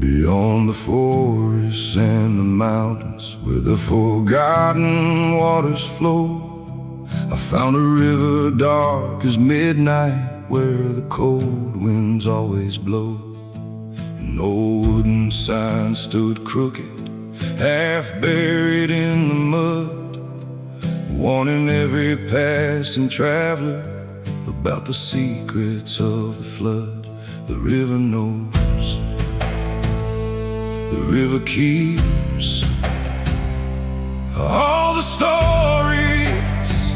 Beyond the forests and the mountains, where the forgotten waters flow, I found a river dark as midnight, where the cold winds always blow. An old wooden sign stood crooked, half buried in the mud, warning every passing traveler about the secrets of the flood. The river knows, the river keeps all the stories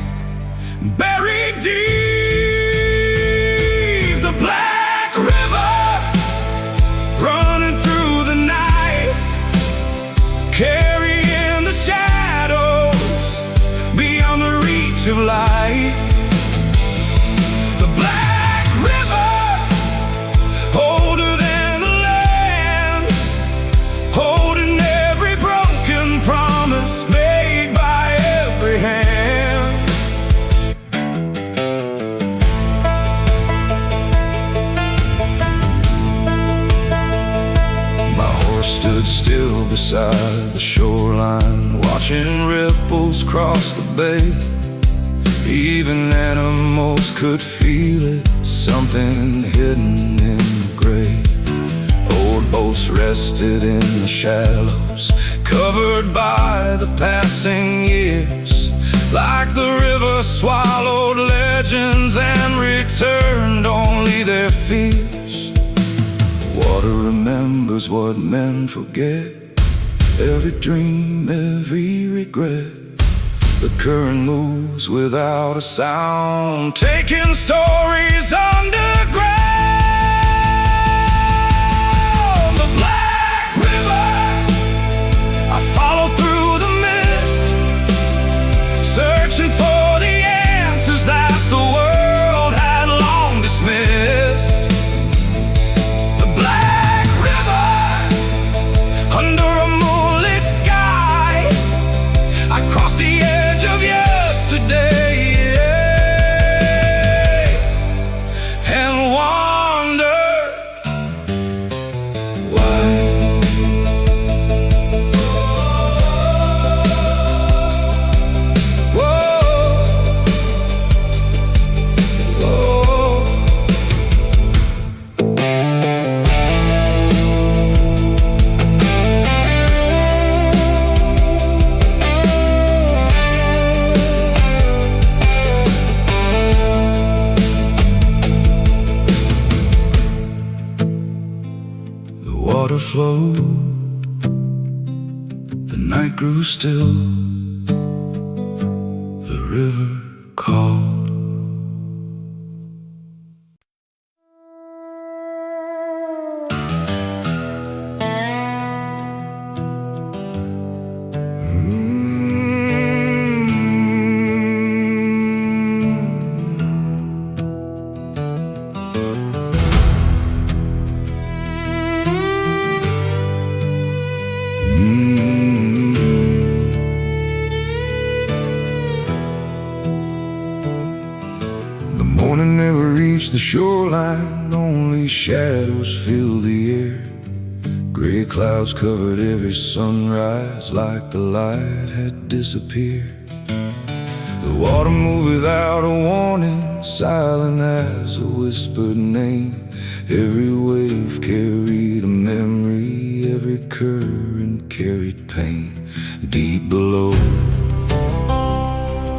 buried deep. The Black River running through the night, carrying the shadows beyond the reach of light. The Black River, older than the land, holding every broken promise made by every hand. My horse stood still beside the shoreline, watching ripples cross the bay. Even animals could feel it, something hidden in the gray. Old boats rested in the shallows, covered by the passing years, like the river swallowed legends and returned only their fears. Water remembers what men forget, every dream, every regret. The current moves without a sound, taking stories underground. The Black River, I follow through the mist, searching for the answers that the world had long dismissed. The Black River, under a moonlit sky, I crossed the edge of yesterday, and wondered why. Whoa, whoa. The water flowed, the night grew still, the river called. The morning never reached the shoreline, only shadows filled the air. Gray clouds covered every sunrise, like the light had disappeared. The water moved without a warning, silent as a whispered name. Every wave carried a memory, every current carried pain. Deep below,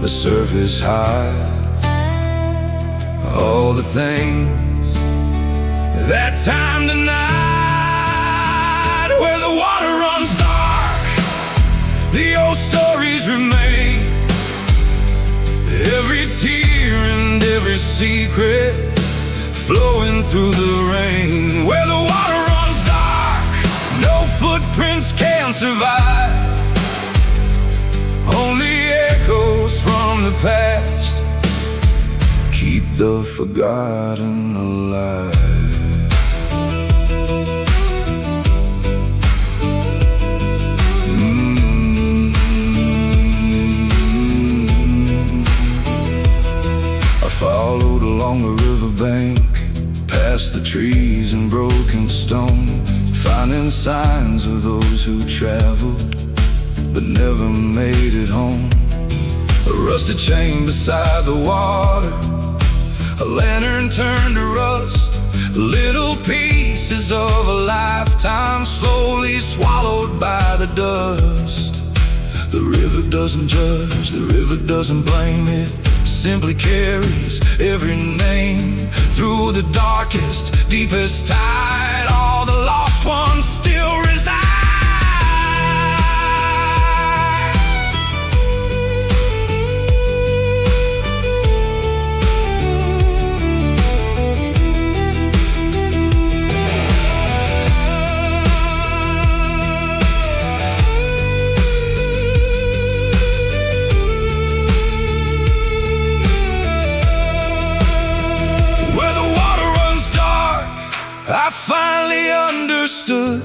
the surface hides all the things that time denied. Where the water runs dark, the old stories remain. Every tear and every secret flowing through the rain. Where the water runs dark, no footprints can survive, only echoes from the past keep the forgotten alive. finding signs of those who traveled but never made it home. A rusted chain beside the water, a lantern turned to rust, little pieces of a lifetime slowly swallowed by the dust. The river doesn't judge, the river doesn't blame, it simply carries every name. Through the darkest, deepest tide, all the lost ones still reside. I finally understood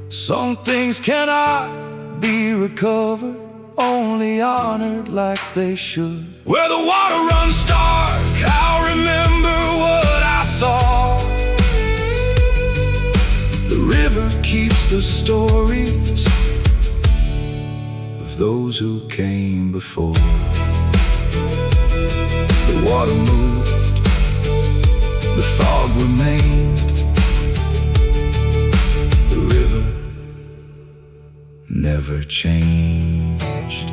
some things cannot be recovered, only honored like they should. Where the water runs dark, I'll remember what I saw. The river keeps the stories of those who came before. The water moved, the fog remained, the river never changed.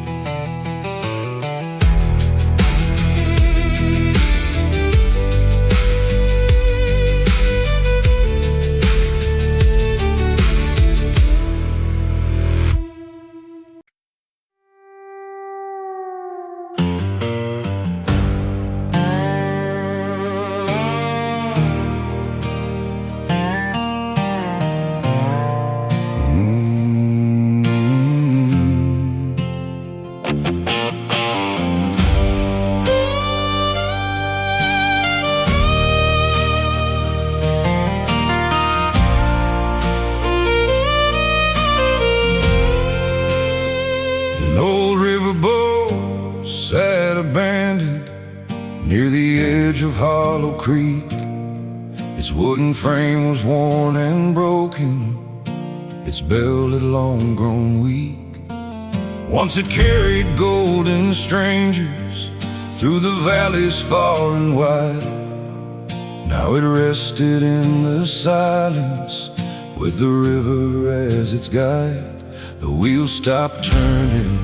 An old riverboat sat abandoned near the edge of Hollow Creek. Its wooden frame was worn and broken, its bell had long grown weak. Once it carried golden strangers through the valleys far and wide. Now it rested in the silence with the river as its guide. The wheels stopped turning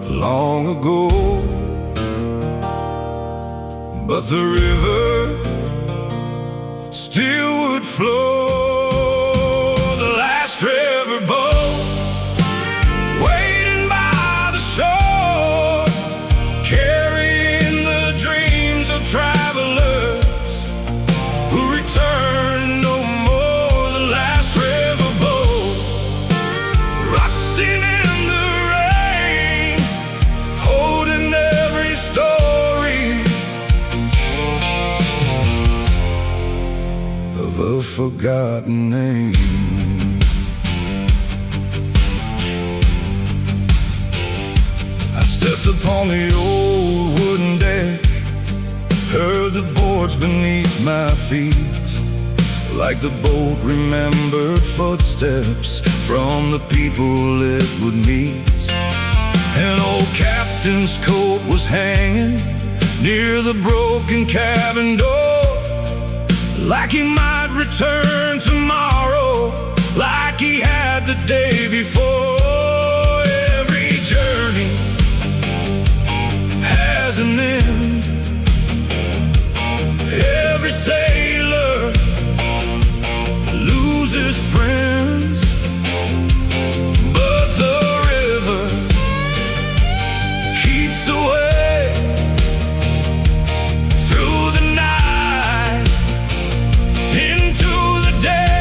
long ago, but the river still would flow. The last riverboat waiting by the shore, carrying the dreams of travelers who return no more. The last riverboat rusting in the rain, holding every story of a forgotten name. I stepped upon the old wooden deck, heard the boards beneath my feet. Like the boat remembered footsteps from the people it would meet. An old captain's coat was hanging near the broken cabin door, like he might return tomorrow, like he had the day before. Every journey has an end, every sailor loses friends, but the river keeps the way through the night into the day.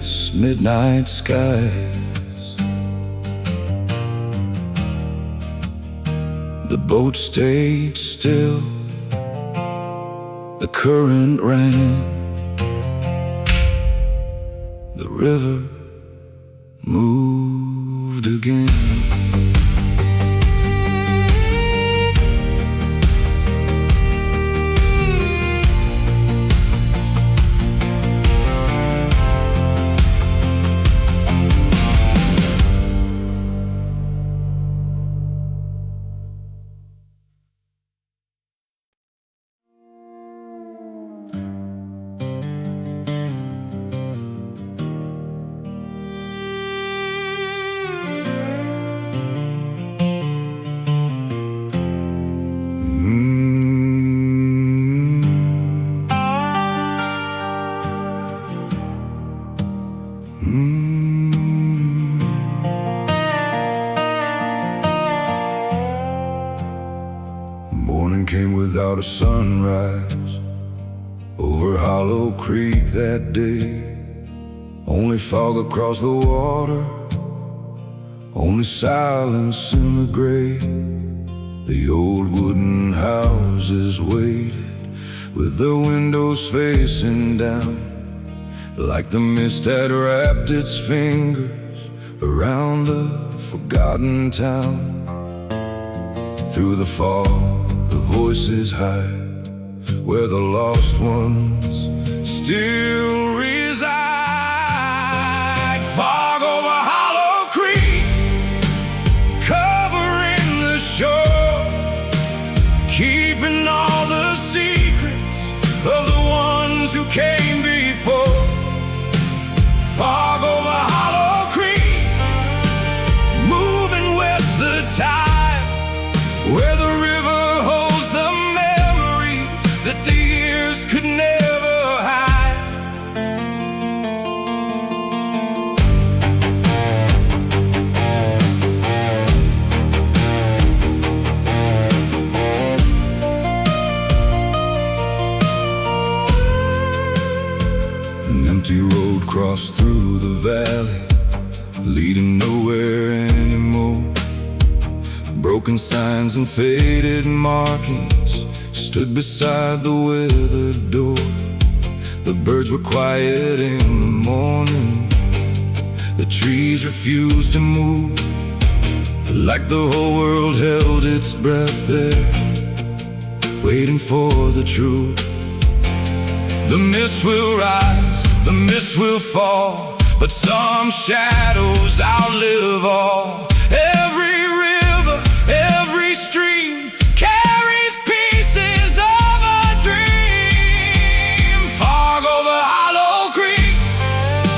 endless midnight skies. The boat stayed still, the current ran, the river moved again. Morning came without a sunrise over Hollow Creek that day. Only fog across the water, only silence in the gray. The old wooden houses waited with their windows facing down, like the mist had wrapped its fingers around the forgotten town. Through the fog, the voices hide where the lost ones still reside. Fog over Hollow Creek, covering the shore, keeping all the secrets of the ones who came before. Fog over Hollow Creek, moving with the tide, where the river holds the memories that the years could never hide. An empty road crossed through the valley, leading nowhere anymore. Broken signs and faded markings stood beside the withered door. The birds were quiet in the morning, the trees refused to move, like the whole world held its breath there, waiting for the truth. The mist will rise, the mist will fall, but some shadows outlive all. Every river, every stream carries pieces of a dream. Fog over Hollow Creek,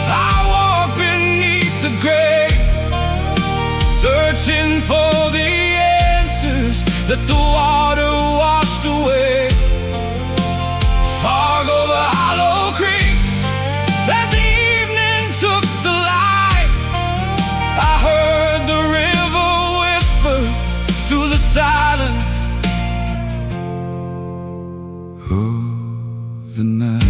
I walk beneath the gray, searching for the answers that the water washed away. Fog over Hollow Creek, as the evening took the light, I heard the river whisper through the silence of the night.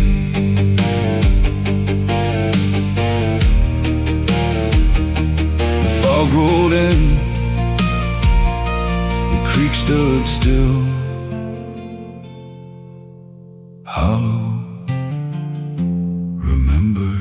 The fog rolled in, the creek stood still. Hollow remembered.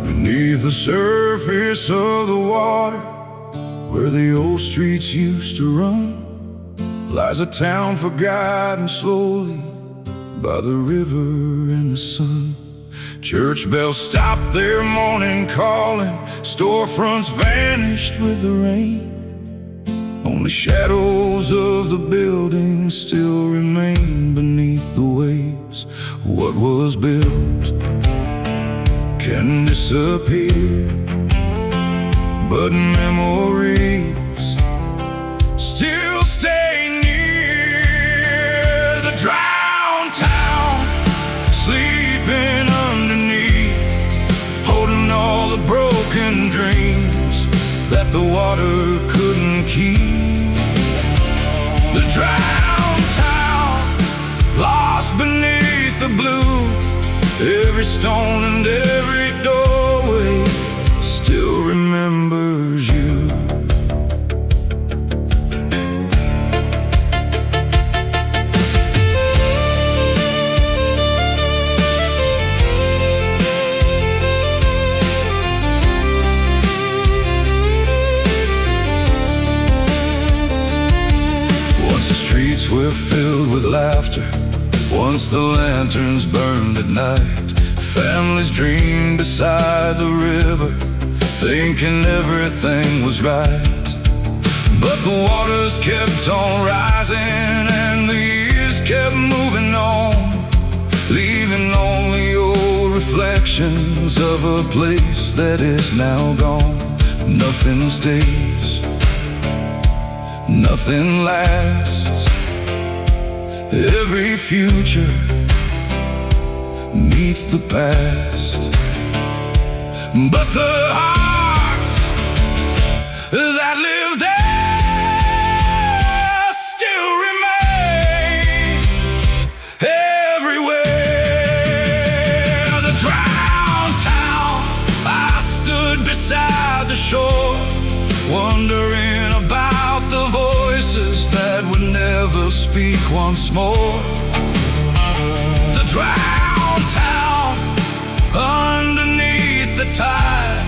Beneath the surface of the water, where the old streets used to run, lies a town forgotten slowly by the river and the sun. Church bells stopped their morning calling, storefronts vanished with the rain. Only shadows of the buildings still remain beneath the waves. What was built can disappear, but memories still stay near. The drowned town, sleeping underneath, holding all the broken dreams that the water couldn't keep. The drowned town, lost beneath the blue, every stone and every doorway still remembers you. Once the streets were filled with laughter, once the lanterns burned at night, families dreamed beside the river, thinking everything was right. But the waters kept on rising and the years kept moving on, leaving only old reflections of a place that is now gone. Nothing stays, nothing lasts. Every future meets the past, but the hearts that live there still remain everywhere. The drowned town, I stood beside the shore, wondering about the voices that would never speak once more. The drowned town, underneath the tide,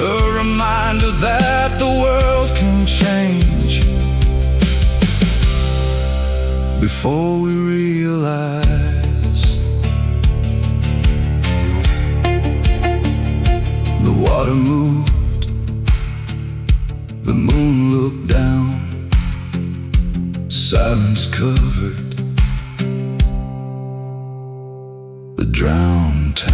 a reminder that the world can change before we realize. The water moved, the moon looked down, silence covered the drowned town.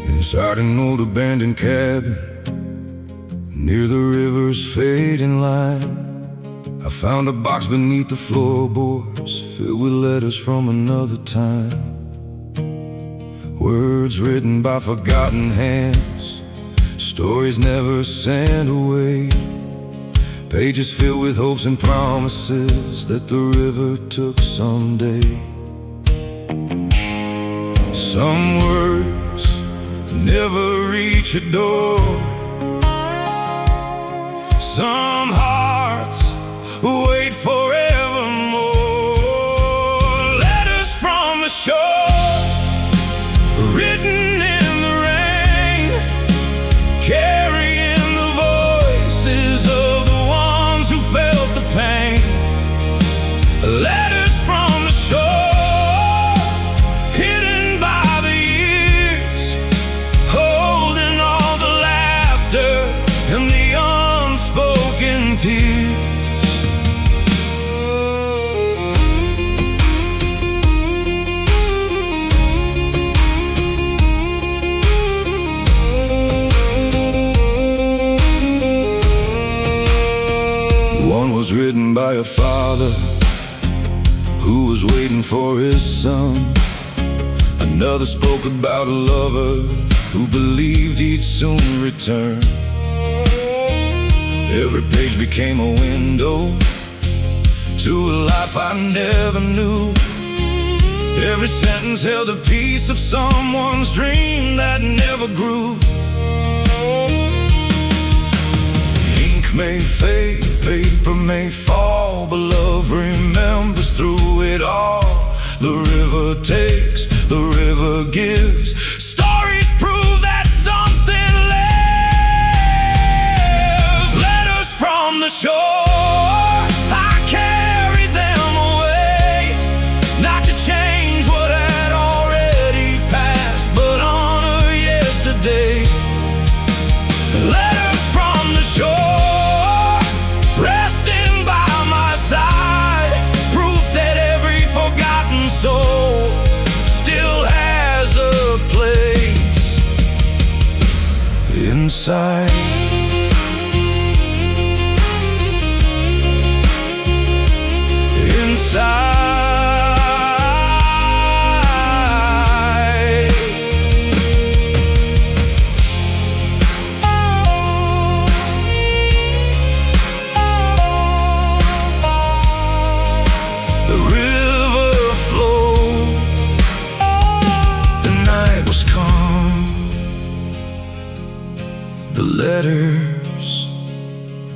Inside an old abandoned cabin near the river's fading line, I found a box beneath the floorboards filled with letters from another time. Words written by forgotten hands, stories never sent away, pages filled with hopes and promises that the river took someday. Some words never reach a door, some hearts wait forevermore. Letters from the shore, written in the rain, carrying the voices of the ones who felt the pain. Letters from the shore, hidden by the years, holding all the laughter and the unspoken tears. One was written by a father who was waiting for his son. Another spoke about a lover who believed he'd soon return. Every page became a window to a life I never knew. Every sentence held a piece of someone's dream that never grew. Ink may fade, paper may fall, but love remembers through it all. The river takes, the river gives. Stories prove that something lives. Letters from the shore, I carried them away, not to change what had already passed, but honor yesterday. Letters from the shore, resting by my side, proof that every forgotten soul still has a place inside. The river flowed, the night was calm, the letters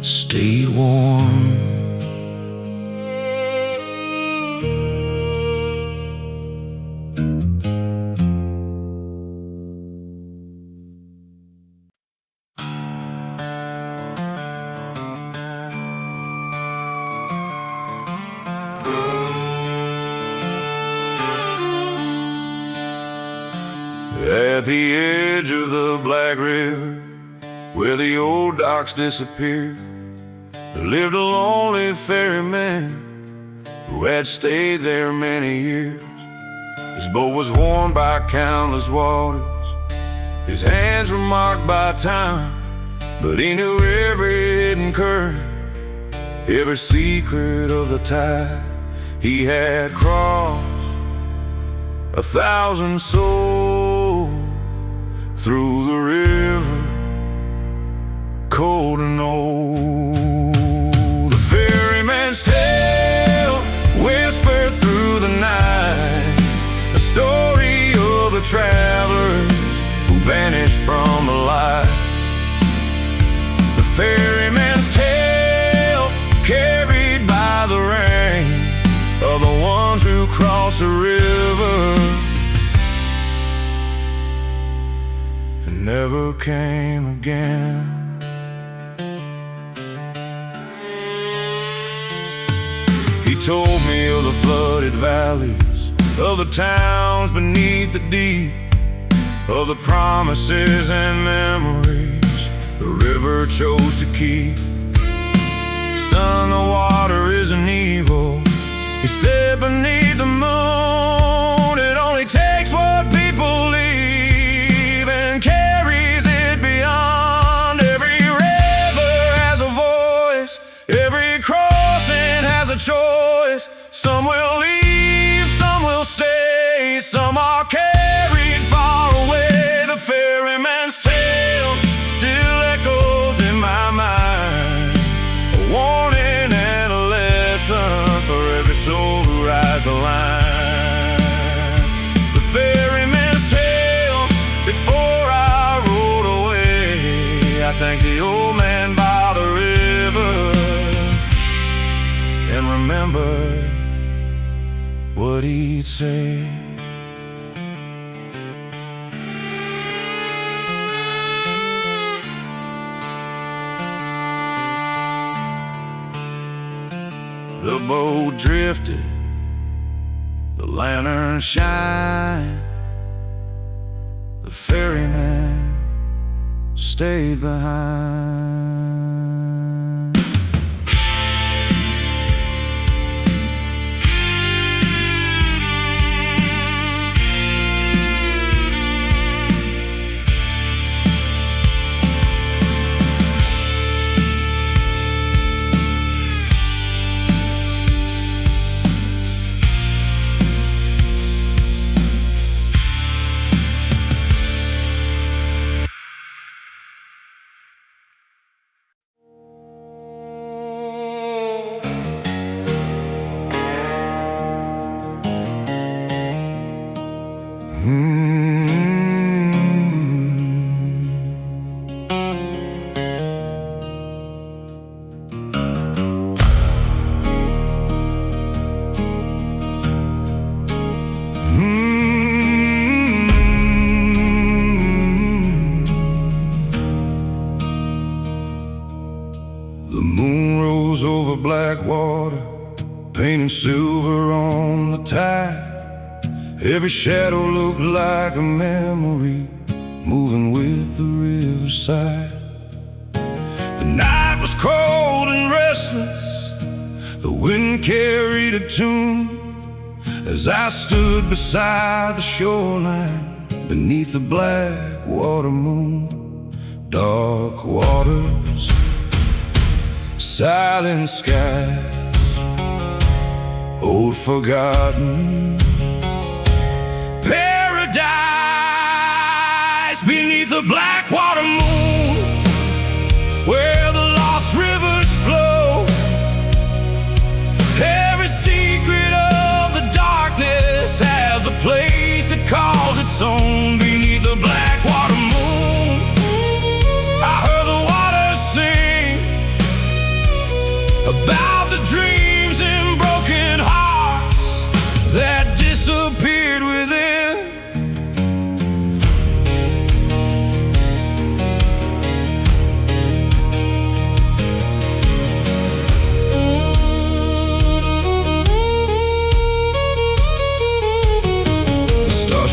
stayed warm. At the edge of the Black River, where the old docks disappeared, there lived a lonely ferryman who had stayed there many years. His boat was worn by countless waters, his hands were marked by time, but he knew every hidden current, every secret of the tide. He had crossed 1,000 souls through the river, cold and old. The ferryman's tale whispered through the night, a story of the travelers who vanished from the light. The ferryman's tale carried by the rain of the ones who crossed the river and never came again. He told me of the flooded valleys, of the towns beneath the deep, of the promises and memories the river chose to keep. Son, the water isn't evil, he said, beneath the moon. It only takes what people leave and carries it beyond. Every river has a voice, every crossing has a choice. Some will leave, some will stay, some are carried far away. The ferryman's tale still echoes in my mind, a warning and a lesson for every soul who rides the line. The ferryman's tale before I rode away. I thanked the old man by the river and remembered what he'd say. The boat drifted, the lantern shined, the ferryman stayed behind. Every shadow looked like a memory, moving with the riverside. The night was cold and restless, the wind carried a tune. As I stood beside the shoreline, beneath the Blackwater moon. Dark waters, silent skies, old forgotten paradise beneath the Blackwater moon, where the lost rivers flow. Every secret of the darkness has a place it calls its own. Beneath the Blackwater moon, I heard the water sing about the dreams and broken hearts that disappeared within.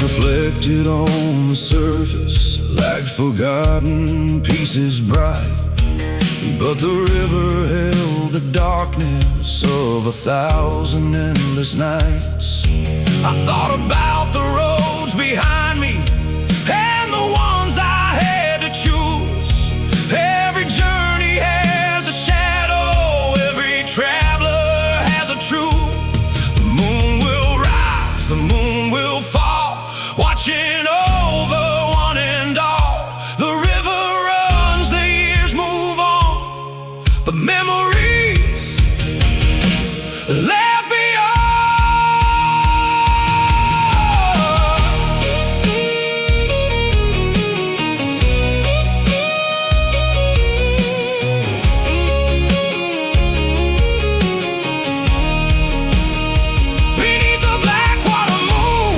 Reflected on the surface like forgotten pieces bright, but the river held the darkness of 1,000 endless nights. I thought about the roads behind me and the ones I had to choose. Every journey has a shadow, every traveler has a truth. The moon will rise, the moon will fall, watching over one and all. The river runs, the years move on, but memories left beyond. Beneath the Blackwater moon,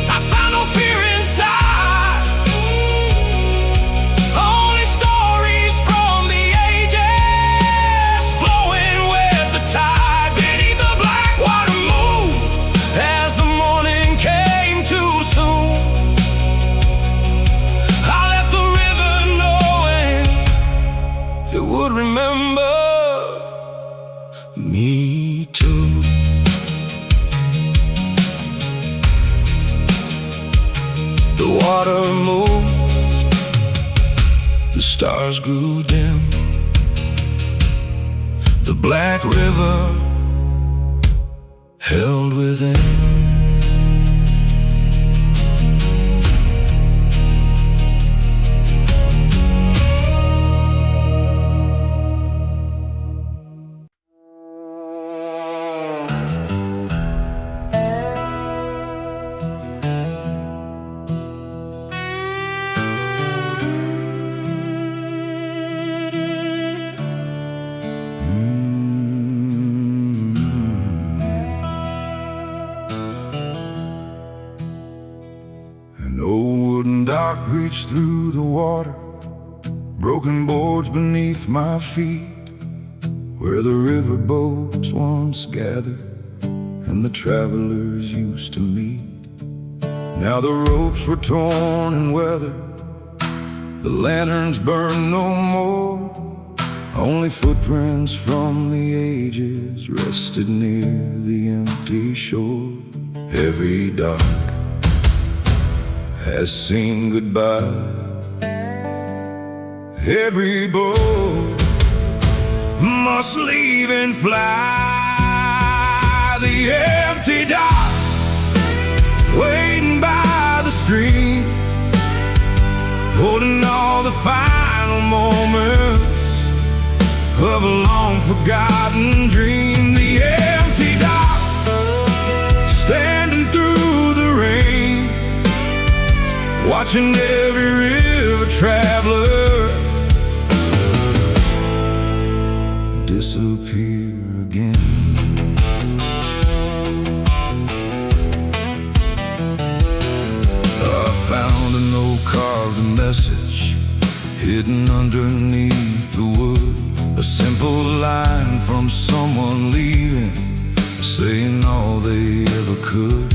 I found no fear inside, only stories from the ages flowing with the tide. Beneath the Blackwater moon, as the morning came too soon, I left the river knowing it would remember me too. The water moved, the stars grew dim. The Black River held within. An old wooden dock reached through the water, broken boards beneath my feet, where the riverboats once gathered and the travelers used to meet. Now the ropes were torn and weathered, the lanterns burned no more. Only footprints from the ages rested near the empty shore. Every dock has seen goodbye, every boat must leave and fly. The empty dock, waiting by the stream, holding all the final moments of a long forgotten dream. The empty dock, standing through the rain, watching every river traveler disappear again. I found an old carved message hidden underneath the wood, a simple line from someone leaving, saying all they ever could.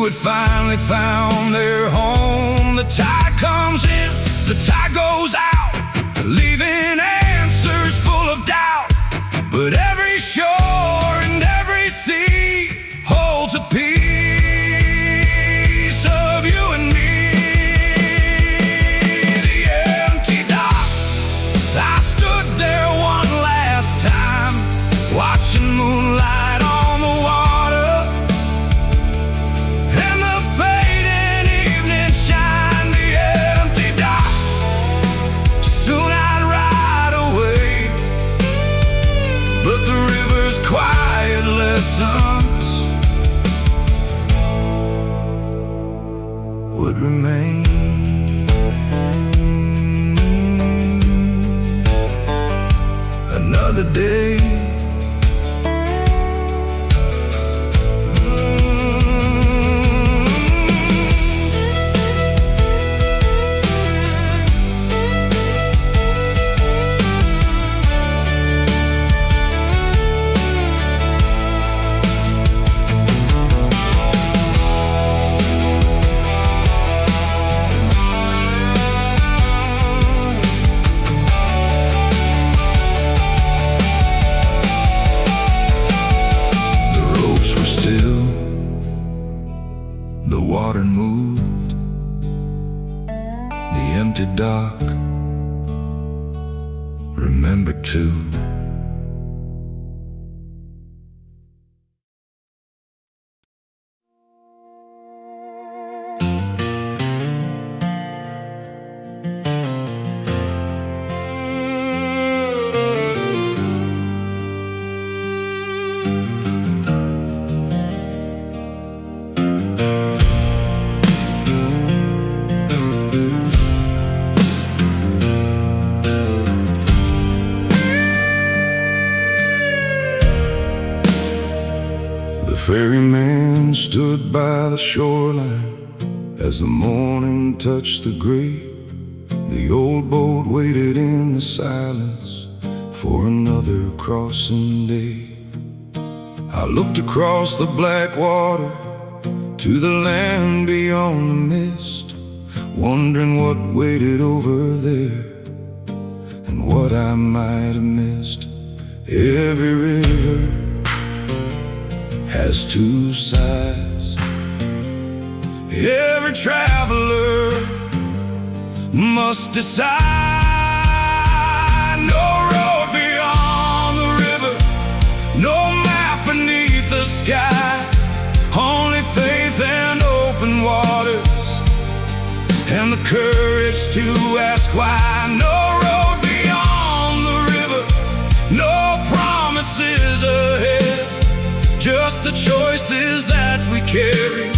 who had finally found their home. The tide comes in, the tide goes out, leaving answers full of doubt. But every shore and every sea holds a piece of you and me. The empty dock, I stood there one last time, watching moonlight on the water and the fading evening shine. The empty dock, soon I'd ride away, but the river's quiet lessons would remain. Another day, the water moved, the empty dock remembered too. The ferryman stood by the shoreline as the morning touched the gray. The old boat waited in the silence for another crossing day. I looked across the Blackwater to the land beyond the mist, wondering what waited over there and what I might have missed. Every river has two sides. Every traveler must decide. No road beyond the river, no map beneath the sky, only faith and open waters, and the courage to ask why. No road beyond the river, no promises ahead, just the choices that we carry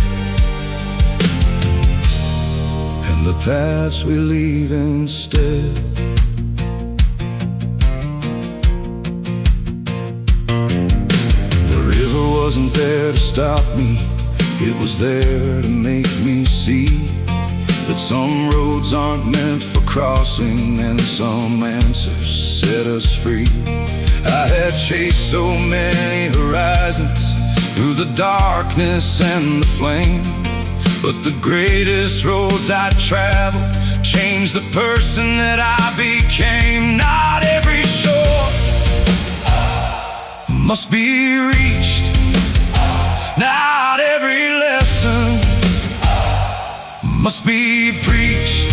and the paths we leave instead. The river wasn't there to stop me, it was there to make me see that some roads aren't meant for crossing and some answers set us free. I had chased so many horizons through the darkness and the flame, but the greatest roads I traveled changed the person that I became. Not every shore must be reached, not every lesson must be preached.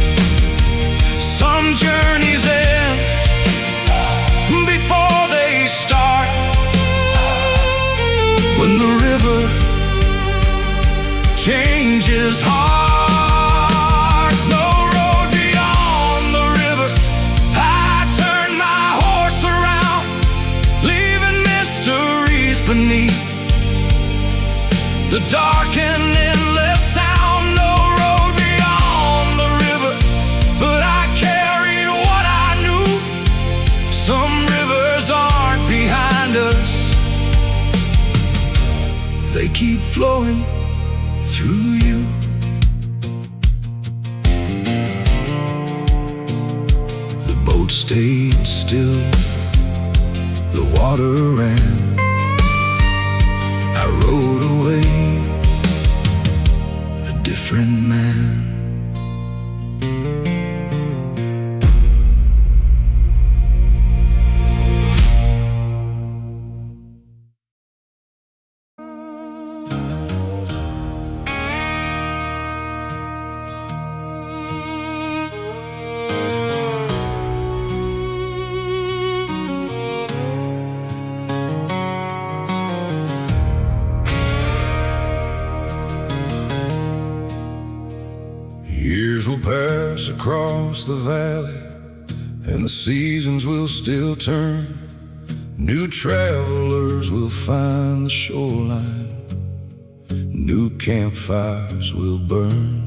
Some journeys end before they start. When the river changes hearts, no road beyond the river. I turned my horse around, leaving mysteries beneath the dark and endless sound. No road beyond the river, but I carried what I knew. Some rivers aren't behind us, they keep flowing through you. The boat stayed still, the water ran. I rode away different man. Years will pass across the valley, and the seasons will still turn. New travelers will find the shoreline, new campfires will burn.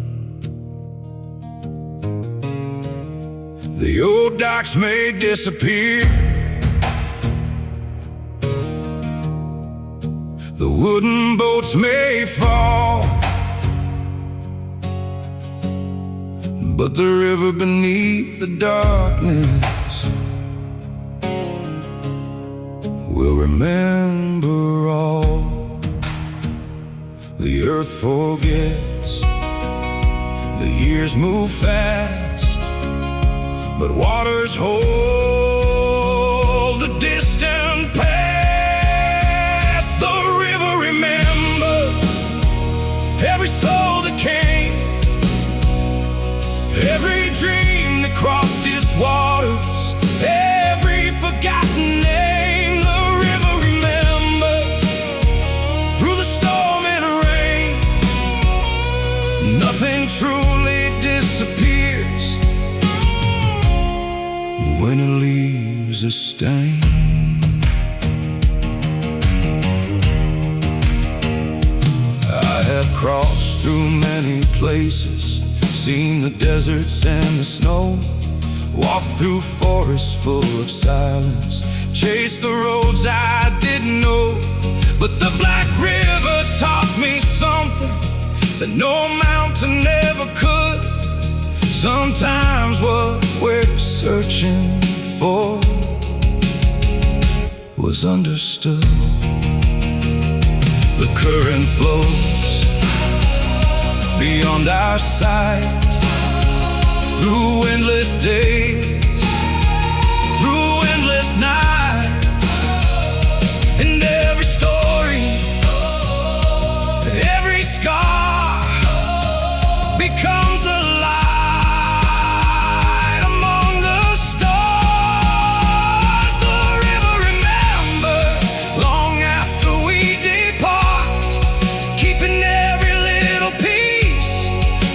The old docks may disappear, the wooden boats may fall, but the river beneath the darkness will remember all. The earth forgets, the years move fast, but waters hold the distant past. The river remembers every soul that came, every dream that crossed its waters, every forgotten name. The river remembers through the storm and rain. Nothing truly disappears when it leaves a stain. I have crossed through many places, seen the deserts and the snow, walked through forests full of silence, chased the roads I didn't know. But the Black River taught me something that no mountain ever could. Sometimes what we're searching for was understood. The current flows beyond our sight, through endless days, through endless nights, and every story, every scar becomes a light among the stars. The river remembers long after we depart, keeping every little piece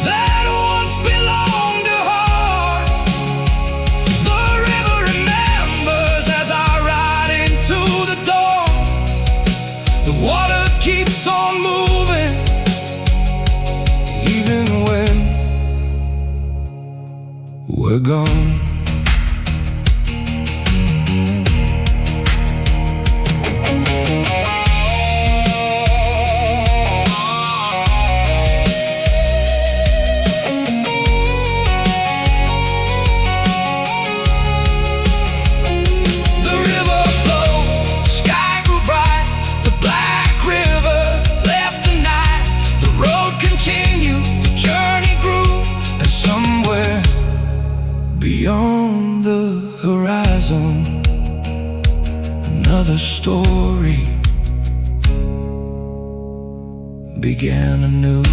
that once belonged to heart. The river remembers as I ride into the dawn. The water keeps on moving, even when we're gone. The river flowed, sky grew bright, the Black River left the night. The road continued, the journey grew, and somewhere beyond the horizon, another story began anew.